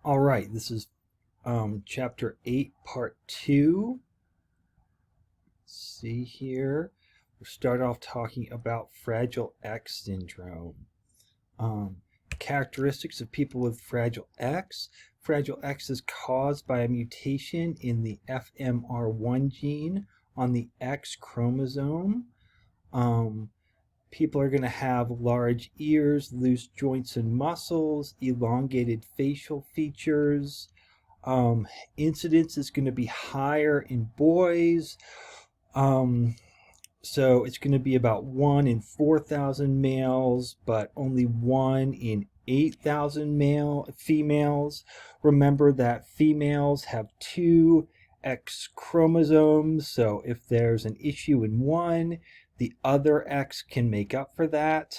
All right, this is chapter 8, part 2. Let's see here. We'll start off talking about Fragile X syndrome. Um, Characteristics of people with Fragile X. Fragile X is caused by a mutation in the FMR1 gene on the X chromosome. People are going to have large ears, loose joints and muscles, elongated facial features. Incidence is going to be higher in boys. So it's going to be about 1 in 4,000 males, but only 1 in 8,000 females. Remember that females have 2 X chromosomes, so if there's an issue in one, the other X can make up for that.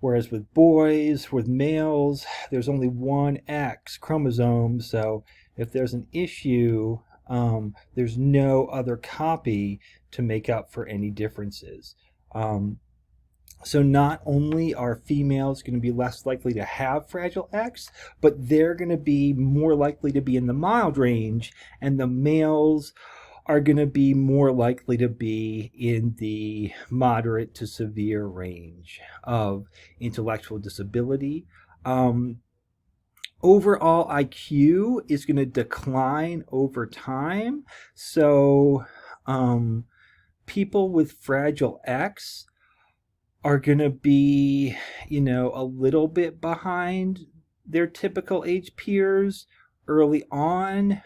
Whereas with boys, with males, there's only one X chromosome, so if there's an issue, there's no other copy to make up for any differences. So not only are females going to be less likely to have Fragile X, but they're going to be more likely to be in the mild range, and the males are going to be more likely to be in the moderate to severe range of intellectual disability. Overall IQ is going to decline over time. So people with Fragile X are going to be, a little bit behind their typical age peers early on.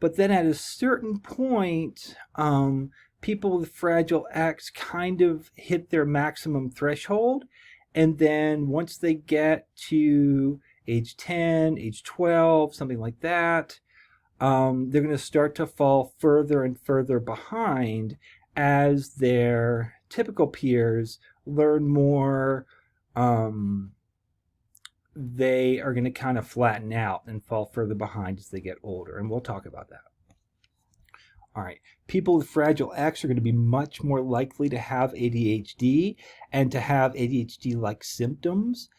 But then at a certain point, people with Fragile X kind of hit their maximum threshold. And then once they get to age 10, age 12, something like that, they're going to start to fall further and further behind as their typical peers learn more. They are going to kind of flatten out and fall further behind as they get older. And we'll talk about that. All right. People with Fragile X are going to be much more likely to have ADHD and to have ADHD-like symptoms.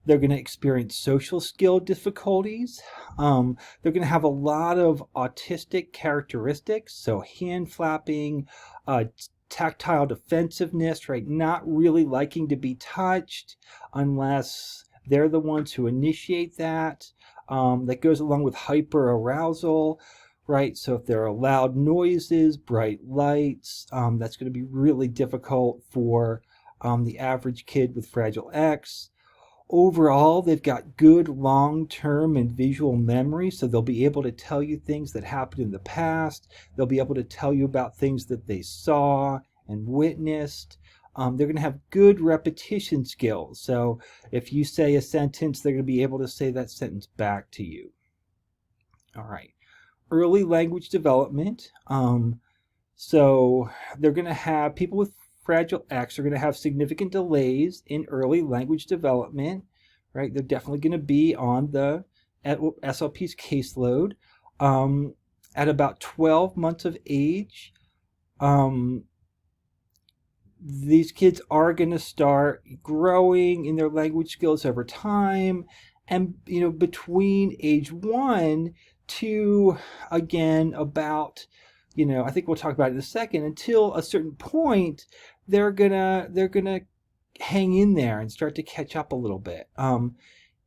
They're going to experience social skill difficulties. They're going to have a lot of autistic characteristics, so hand flapping, tactile defensiveness, right? Not really liking to be touched unless they're the ones who initiate that. That goes along with hyperarousal, right? So if there are loud noises, bright lights, that's going to be really difficult for the average kid with Fragile X. Overall, they've got good long-term and visual memory, so they'll be able to tell you things that happened in the past. They'll be able to tell you about things that they saw and witnessed. They're going to have good repetition skills. So if you say a sentence, they're going to be able to say that sentence back to you. All right. Early language development. So they're going to have people with Fragile X are going to have significant delays in early language development, right? They're definitely going to be on the SLP's caseload. At about 12 months of age, these kids are going to start growing in their language skills over time. And, between age 1 to, again, about, I think we'll talk about it in a second, until a certain point, they're gonna hang in there and start to catch up a little bit.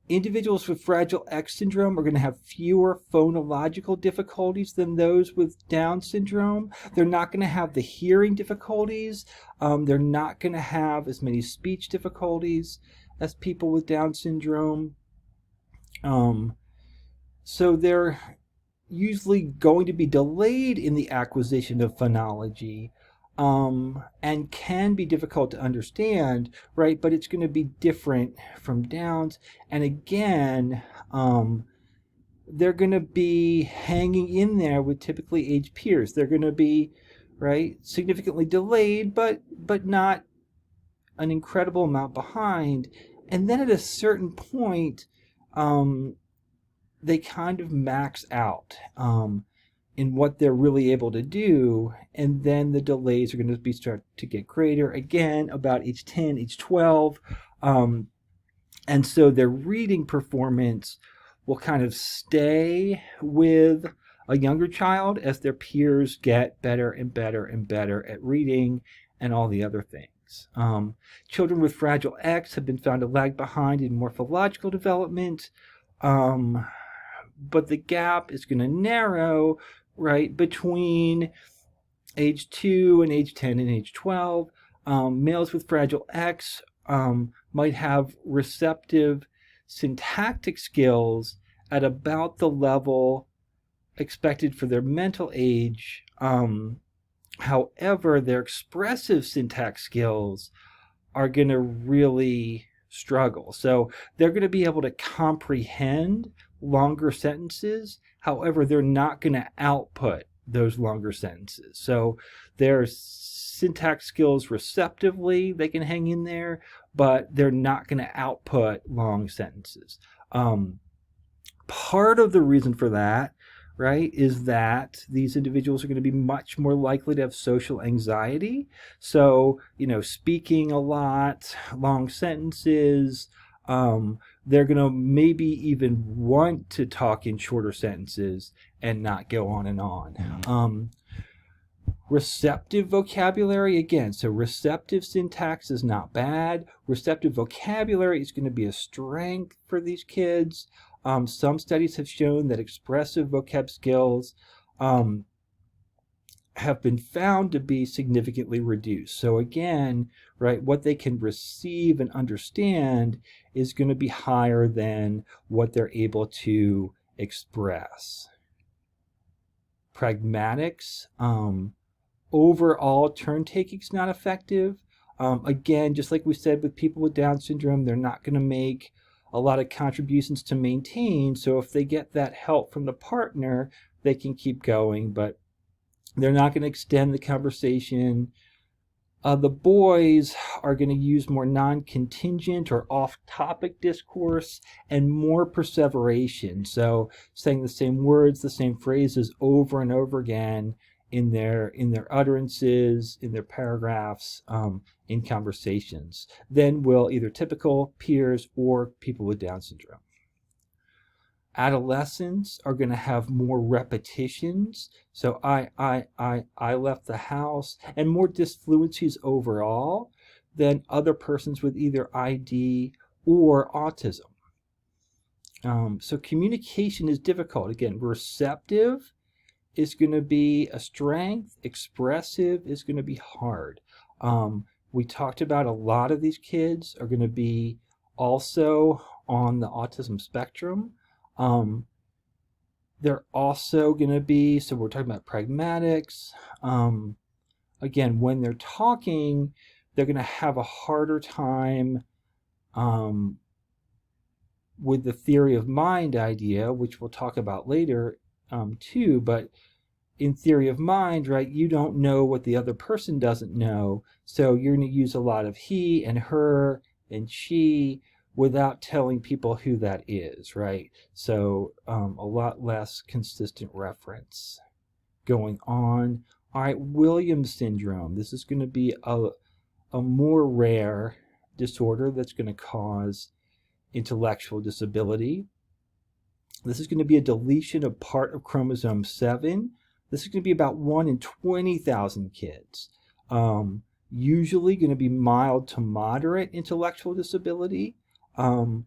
Individuals with Fragile X syndrome are going to have fewer phonological difficulties than those with Down syndrome. They're not going to have the hearing difficulties. They're not going to have as many speech difficulties as people with Down syndrome. So they're usually going to be delayed in the acquisition of phonology, and can be difficult to understand, right? But it's going to be different from Downs. And again, they're going to be hanging in there with typically aged peers. They're going to be, right, significantly delayed, but not an incredible amount behind. And then at a certain point, they kind of max out in what they're really able to do, and then the delays are going to start to get greater again about age 10, age 12, and so their reading performance will kind of stay with a younger child as their peers get better and better and better at reading and all the other things. Children with Fragile X have been found to lag behind in morphological development, but the gap is going to narrow, right, between age 2 and age 10 and age 12. Males with Fragile X might have receptive syntactic skills at about the level expected for their mental age. However, their expressive syntax skills are going to really struggle. So they're going to be able to comprehend longer sentences. However, they're not going to output those longer sentences. So their syntax skills receptively, they can hang in there, but they're not going to output long sentences. Part of the reason for that, right, is that these individuals are going to be much more likely to have social anxiety. So, speaking a lot, long sentences, they're going to maybe even want to talk in shorter sentences and not go on and on. Receptive vocabulary, again, so receptive syntax is not bad. Receptive vocabulary is going to be a strength for these kids. Some studies have shown that expressive vocab skills have been found to be significantly reduced. So again, right, what they can receive and understand is going to be higher than what they're able to express. Pragmatics, overall turn taking is not effective. Again, just like we said with people with Down syndrome, they're not going to make a lot of contributions to maintain. So if they get that help from the partner, they can keep going, but they're not going to extend the conversation. The boys are going to use more non-contingent or off-topic discourse and more perseveration. So saying the same words, the same phrases over and over again in their utterances, in their paragraphs, in conversations, than will either typical peers or people with Down syndrome. Adolescents are going to have more repetitions. So I left the house, and more disfluencies overall than other persons with either ID or autism. So communication is difficult. Again, receptive is going to be a strength. Expressive is going to be hard. We talked about a lot of these kids are going to be also on the autism spectrum. They're also going to be, so we're talking about pragmatics. Again, when they're talking, they're going to have a harder time with the theory of mind idea, which we'll talk about later too. But in theory of mind, right, you don't know what the other person doesn't know. So you're going to use a lot of he and her and she without telling people who that is, right? So a lot less consistent reference going on. All right, Williams syndrome. This is going to be a more rare disorder that's going to cause intellectual disability. This is going to be a deletion of part of chromosome 7. This is going to be about 1 in 20,000 kids. Usually going to be mild to moderate intellectual disability. And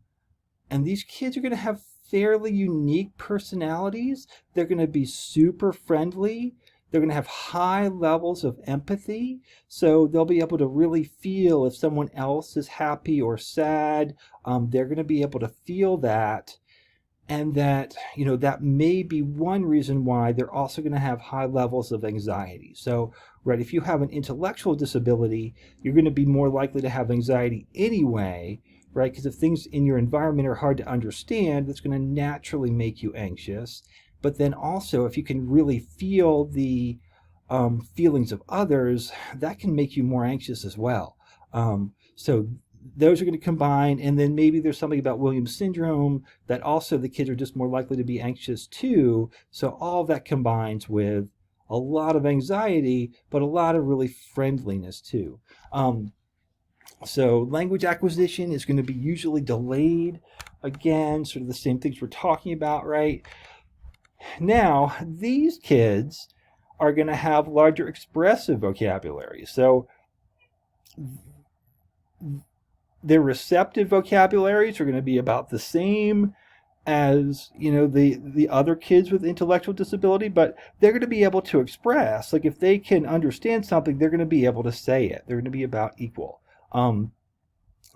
these kids are going to have fairly unique personalities. They're going to be super friendly. They're going to have high levels of empathy. So they'll be able to really feel if someone else is happy or sad. They're going to be able to feel that. And that, that may be one reason why they're also going to have high levels of anxiety. So, right, if you have an intellectual disability, you're going to be more likely to have anxiety anyway, right? Because if things in your environment are hard to understand, that's going to naturally make you anxious. But then also, if you can really feel the feelings of others, that can make you more anxious as well. So those are going to combine, and then maybe there's something about Williams syndrome that also the kids are just more likely to be anxious too. So all of that combines with a lot of anxiety, but a lot of really friendliness too. So language acquisition is going to be usually delayed. again, sort of the same things we're talking about, right? Now, these kids are going to have larger expressive vocabulary. So their receptive vocabularies are going to be about the same as the other kids with intellectual disability, but they're going to be able to express, like if they can understand something, they're going to be able to say it. They're going to be about equal.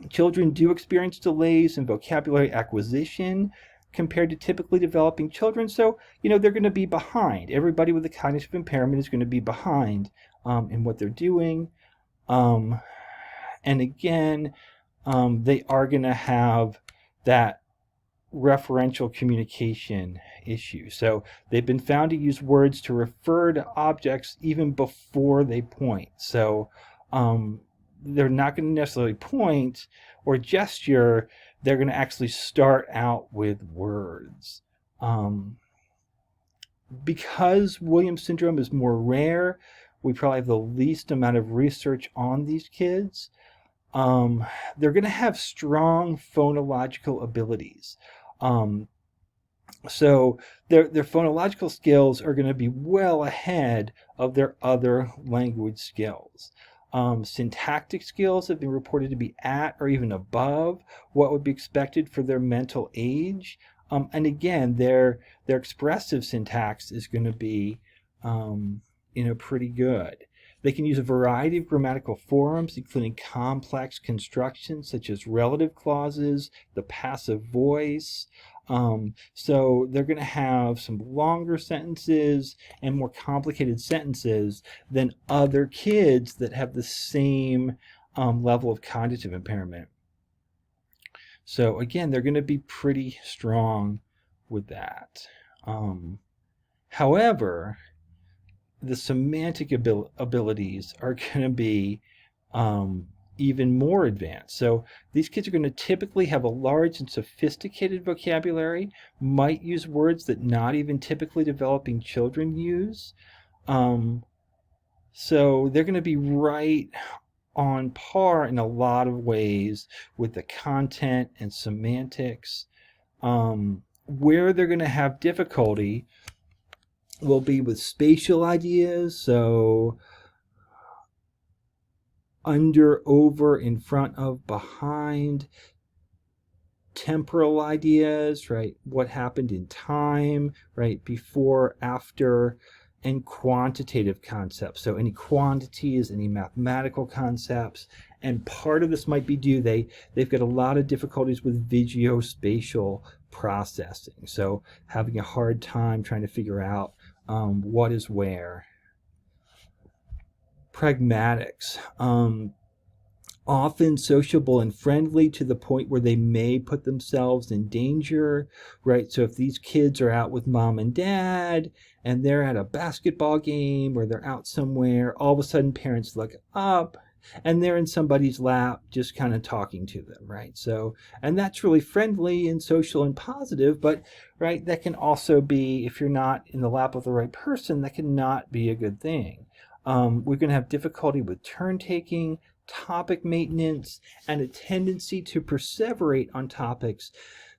Children do experience delays in vocabulary acquisition compared to typically developing children, so they're going to be behind. Everybody with a cognitive impairment is going to be behind in what they're doing, and again, they are going to have that referential communication issue. So they've been found to use words to refer to objects even before they point. So they're not going to necessarily point or gesture. They're going to actually start out with words. Because Williams syndrome is more rare, we probably have the least amount of research on these kids. They're going to have strong phonological abilities. So their phonological skills are going to be well ahead of their other language skills. Syntactic skills have been reported to be at or even above what would be expected for their mental age. And again, their expressive syntax is going to be pretty good. They can use a variety of grammatical forms, including complex constructions such as relative clauses, the passive voice. So they're going to have some longer sentences and more complicated sentences than other kids that have the same level of cognitive impairment. So again, they're going to be pretty strong with that. However, the semantic abilities are going to be even more advanced. So these kids are going to typically have a large and sophisticated vocabulary, might use words that not even typically developing children use. So they're going to be right on par in a lot of ways with the content and semantics. Where they're going to have difficulty will be with spatial ideas, so under, over, in front of, behind, temporal ideas, right? What happened in time, right? Before, after, and quantitative concepts. So any quantities, any mathematical concepts, and part of this might be due, they've got a lot of difficulties with visuospatial processing. So having a hard time trying to figure out what is where. Pragmatics. Often sociable and friendly to the point where they may put themselves in danger, right? So if these kids are out with mom and dad and they're at a basketball game or they're out somewhere, all of a sudden parents look up and they're in somebody's lap just kind of talking to them, right? So, and that's really friendly and social and positive, but right, that can also be, if you're not in the lap of the right person, that can not be a good thing. We're going to have difficulty with turn taking, topic maintenance, and a tendency to perseverate on topics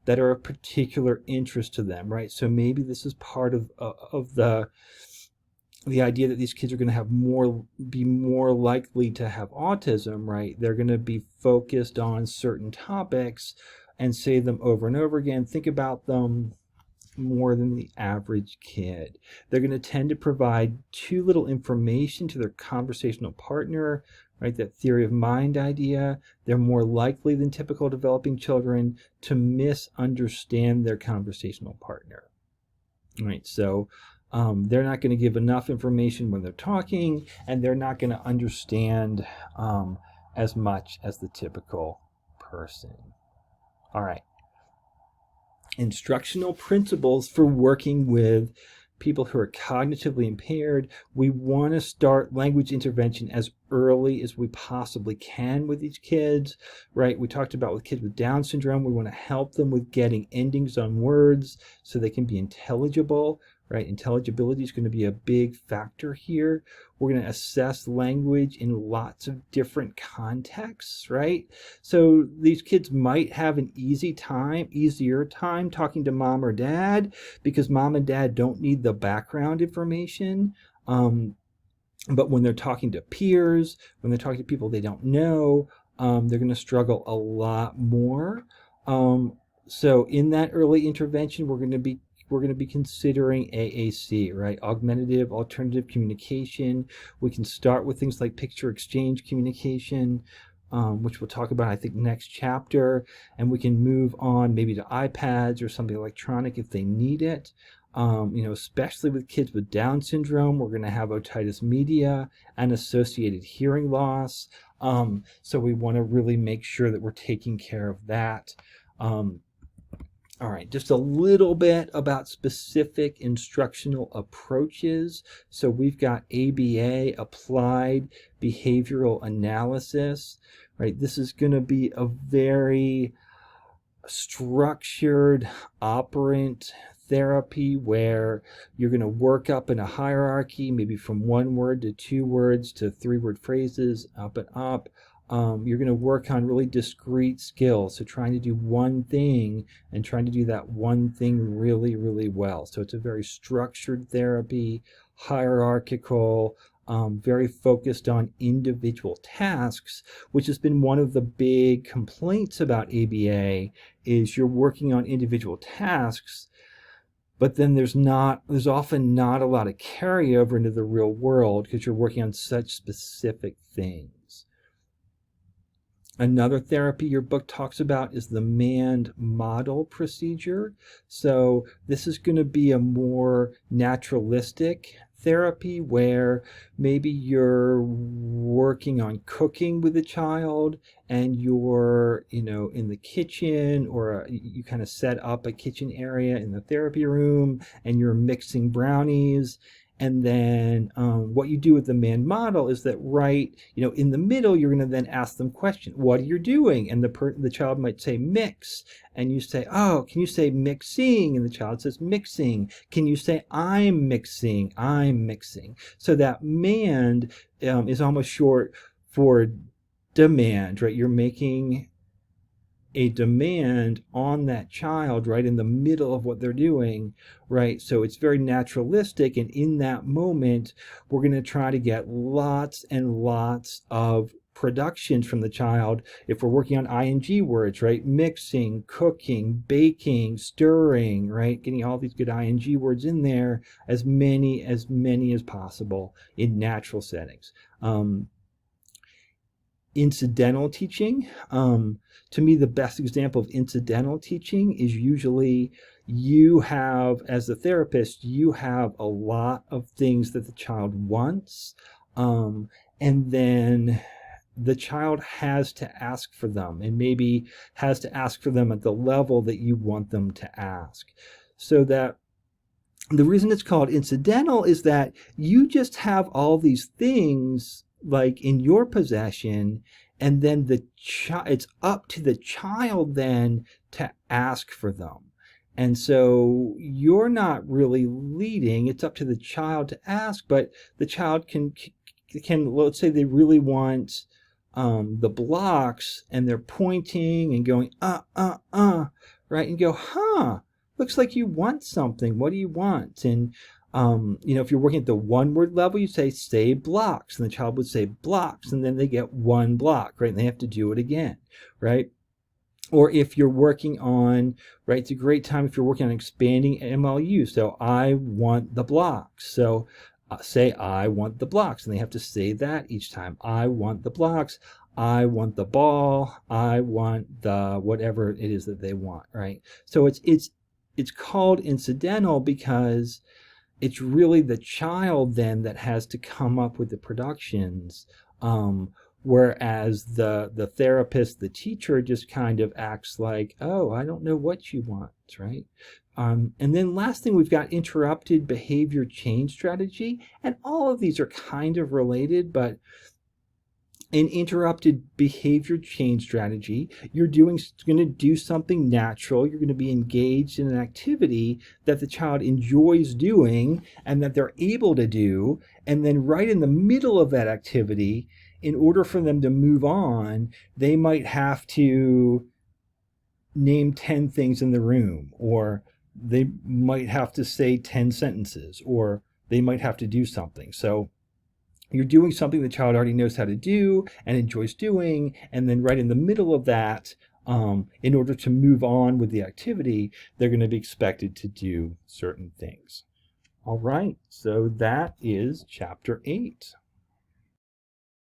that are of particular interest to them, right? So maybe this is part of the idea that these kids are going to be more likely to have autism, right? They're going to be focused on certain topics and say them over and over again, think about them more than the average kid. They're going to tend to provide too little information to their conversational partner, right? That theory of mind idea. They're more likely than typical developing children to misunderstand their conversational partner, right? So they're not going to give enough information when they're talking, and they're not going to understand as much as the typical person. All right. Instructional principles for working with people who are cognitively impaired. We want to start language intervention as early as we possibly can with these kids, right? We talked about with kids with Down syndrome, we want to help them with getting endings on words so they can be intelligible, right? Intelligibility is going to be a big factor here. We're going to assess language in lots of different contexts, right? So these kids might have an easier time talking to mom or dad because mom and dad don't need the background information. But when they're talking to peers, when they're talking to people they don't know, they're going to struggle a lot more. So in that early intervention, we're going to be considering AAC, right? Augmentative alternative communication. We can start with things like picture exchange communication, which we'll talk about, I think, next chapter, and we can move on maybe to iPads or something electronic if they need it. Especially with kids with Down syndrome, we're going to have otitis media and associated hearing loss. So we want to really make sure that we're taking care of that. All right, just a little bit about specific instructional approaches. So we've got ABA, Applied Behavioral Analysis, right? This is going to be a very structured operant therapy where you're going to work up in a hierarchy, maybe from 1 word to 2 words to 3-word phrases, up and up. You're going to work on really discrete skills, so trying to do one thing and trying to do that one thing really, really well. So it's a very structured therapy, hierarchical, very focused on individual tasks, which has been one of the big complaints about ABA, is you're working on individual tasks, but then there's often not a lot of carryover into the real world because you're working on such specific things. Another therapy your book talks about is the manned model procedure. So this is going to be a more naturalistic therapy where maybe you're working on cooking with a child and you're, in the kitchen, or you kind of set up a kitchen area in the therapy room and you're mixing brownies. And then what you do with the manned model is that in the middle, you're going to then ask them question, what are you doing? And the child might say mix. And you say, oh, can you say mixing? And the child says mixing. Can you say I'm mixing? I'm mixing. So that manned is almost short for demand, right? You're making a demand on that child right in the middle of what they're doing, right? So it's very naturalistic, and in that moment we're going to try to get lots and lots of productions from the child. If we're working on ing words, right? Mixing, cooking, baking, stirring, right? Getting all these good ing words in there, as many as possible in natural settings. Incidental teaching. To me, the best example of incidental teaching is usually you have, as a therapist, you have a lot of things that the child wants, and then the child has to ask for them, and maybe has to ask for them at the level that you want them to ask. So that the reason it's called incidental is that you just have all these things like in your possession, and then it's up to the child then to ask for them. And so you're not really leading, it's up to the child to ask, but the child can let's say they really want the blocks, and they're pointing and going right, and go, looks like you want something, what do you want? And if you're working at the 1-word level, you say blocks, and the child would say blocks, and then they get 1 block, right? And they have to do it again, right? Or if you're working on, right, it's a great time if you're working on expanding MLU. So I want the blocks. So say I want the blocks, and they have to say that each time. I want the blocks. I want the ball. I want the whatever it is that they want, right? So it's called incidental because it's really the child then that has to come up with the productions, whereas the therapist, the teacher, just kind of acts like, oh, I don't know what you want, right? And then last thing, we've got interrupted behavior change strategy, and all of these are kind of related, but an interrupted behavior change strategy, you're going to do something natural. You're going to be engaged in an activity that the child enjoys doing and that they're able to do. And then right in the middle of that activity, in order for them to move on, they might have to name 10 things in the room, or they might have to say 10 sentences, or they might have to do something. So you're doing something the child already knows how to do and enjoys doing, and then right in the middle of that, in order to move on with the activity, they're going to be expected to do certain things. All right, so that is chapter 8.